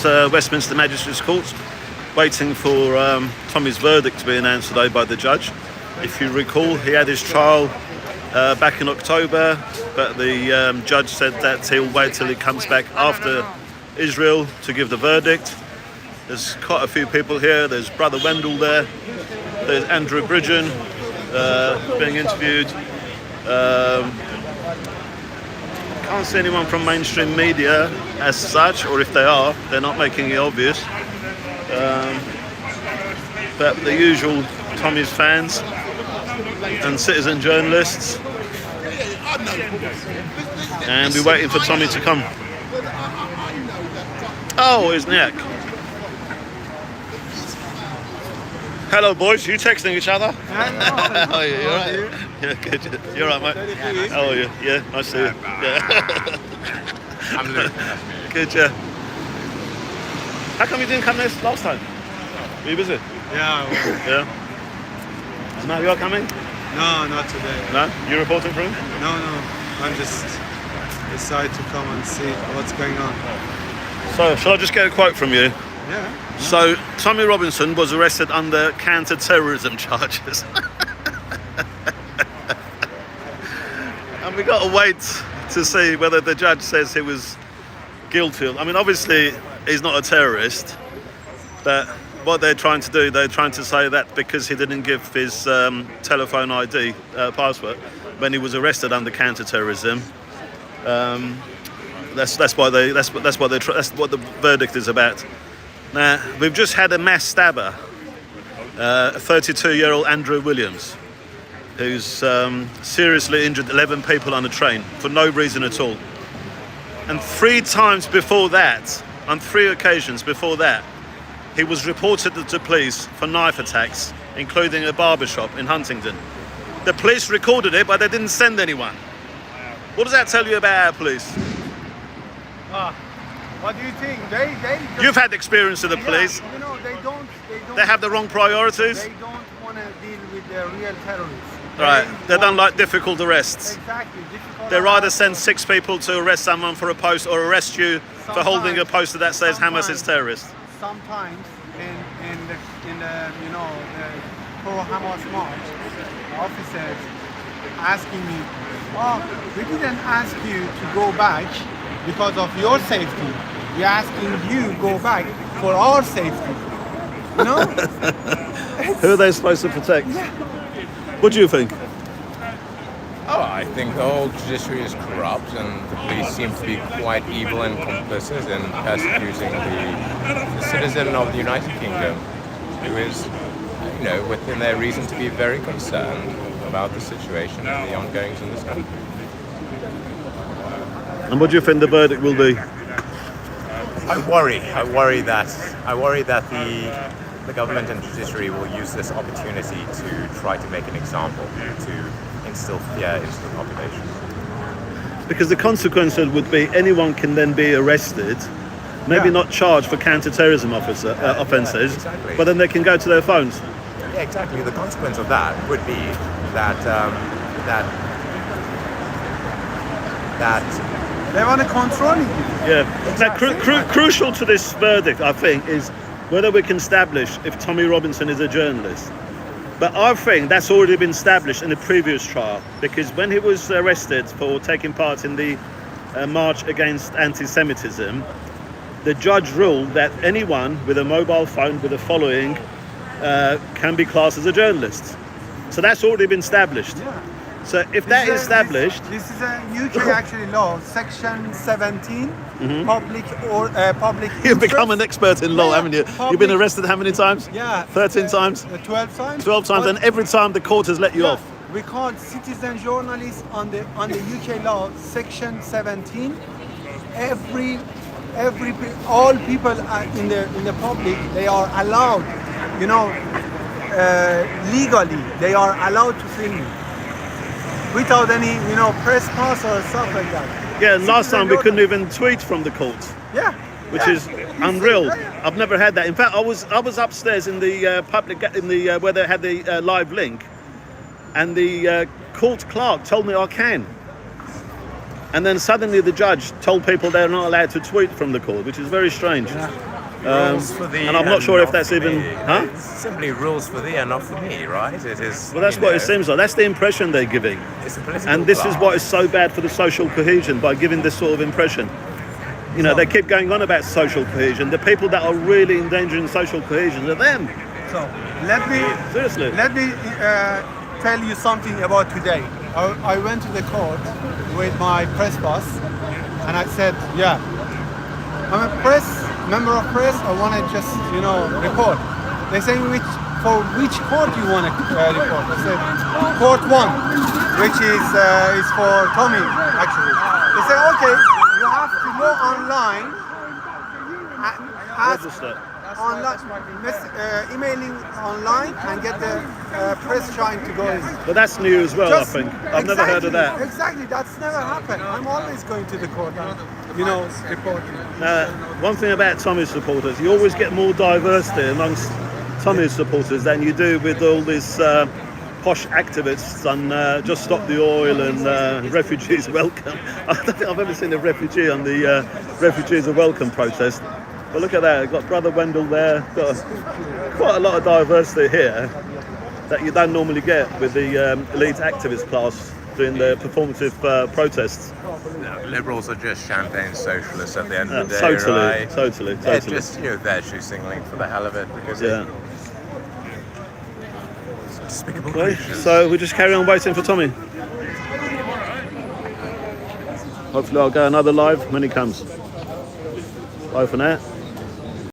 Westminster Magistrates Court, waiting for Tommy's verdict to be announced today by the judge. If you recall, he had his trial back in October, but the judge said that he'll wait till he comes back after Israel to give the verdict. There's quite a few people here. There's Brother Wendell there. There's Andrew Bridgen being interviewed. Can't see anyone from mainstream media as such, or if they are, they're not making it obvious. But the usual Tommy's fans and citizen journalists, and we're waiting for Tommy to come. Oh, his neck. Hello, boys. You texting each other? How are you? You alright? Yeah, good. You alright, mate? How are you? Yeah, nice to see you. Yeah. I'm Luke. Good, yeah. How come you didn't come this last time? Were you busy? Yeah, well, Yeah. So now you're coming? no, not today. No? You reporting for him? No, I'm just decided to come and see what's going on. So, shall I just get a quote from you? Yeah. So, Tommy Robinson was arrested under counter-terrorism charges. And we got to wait to see whether the judge says he was guilty. I mean, obviously, he's not a terrorist, but what they're trying to do, they're trying to say that because he didn't give his telephone ID password when he was arrested under counter-terrorism, that's what the verdict is about. Now, we've just had a mass stabber, a 32-year-old Andrew Williams, who's seriously injured 11 people on a train for no reason at all. And 3 times before that, on 3 occasions before that, he was reported to police for knife attacks, including a barbershop in Huntingdon. The police recorded it, but they didn't send anyone. What does that tell you about our police? What do you think? You've had experience with the police. You know, they don't. They have the wrong priorities. They don't want to deal with the real terrorists. Right, they don't like difficult arrests. Exactly. They rather send 6 people to arrest someone for a post or arrest you for holding a poster that says Hamas is terrorist. Sometimes in the pro-Hamas march, officers asking me, we didn't ask you to go back because of your safety. We're asking you go back for our safety. You know? Who are they supposed to protect? Yeah. What do you think? Oh, I think the whole judiciary is corrupt and the police seem to be quite evil and complicit in persecuting the citizen of the United Kingdom who is, within their reason to be very concerned about the situation and the ongoings in this country. And what do you think the verdict will be? I worry that the government and judiciary will use this opportunity to try to make an example, to instill fear into the population. Because the consequences would be anyone can then be arrested, maybe not charged for counter-terrorism offences, exactly. but then they can go to their phones. Yeah, exactly. The consequence of that would be that They want to control you. Yeah. Now, crucial to this verdict, I think, is whether we can establish if Tommy Robinson is a journalist. But I think that's already been established in the previous trial, because when he was arrested for taking part in the march against anti-Semitism, the judge ruled that anyone with a mobile phone with a following can be classed as a journalist. So that's already been established. Yeah. So if that is established... This is a UK actually law, section 17, public You've become an expert in law, Yeah, haven't you? You've been arrested how many times? Yeah. 13 times? 12 times. 12 times, and every time the court has let you off. We call citizen journalists on the UK law, section 17. All people in the public, they are allowed, legally, they are allowed to film you without any, press pass or stuff like that. Yeah, and last time we couldn't even tweet from the court. Yeah. Which is unreal. I've never had that. In fact, I was upstairs in the where they had the live link, and the court clerk told me I can. And then suddenly the judge told people they're not allowed to tweet from the court, which is very strange. Rules for thee and I'm not sure if that's for even... me. Huh? It's simply rules for thee and not for me, right? It is. Well, that's what it seems like. That's the impression they're giving. It's a political And this is class. what is so bad for the social cohesion, by giving this sort of impression. You know, they keep going on about social cohesion. The people that are really endangering social cohesion are them. So let me Seriously. tell you something about today. I went to the court with my press pass, and I said, yeah, I'm a member of press. I want to just, report. They say, for which court you want to report? I said, court 1, which is for Tommy, actually. They say, okay, you have to go online, ask Register. online, emailing online, and get the press trying to go in. But that's new as well, I think. I've never heard of that. Exactly, that's never happened. I'm always going to the court and, reporting. One thing about Tommy's supporters, you always get more diversity amongst Tommy's supporters than you do with all these posh activists on Just Stop the Oil and Refugees Welcome. I don't think I've ever seen a refugee on the Refugees Are Welcome protest. But look at that, we've got Brother Wendell there. Got quite a lot of diversity here that you don't normally get with the elite activist class doing the performative protests. No, liberals are just champagne socialists at the end of the day, Totally, right? totally. They're just virtue signaling for the hell of it because it's despicable Okay, creatures. so we just carry on waiting for Tommy. Hopefully I'll go another live when he comes. Bye for now.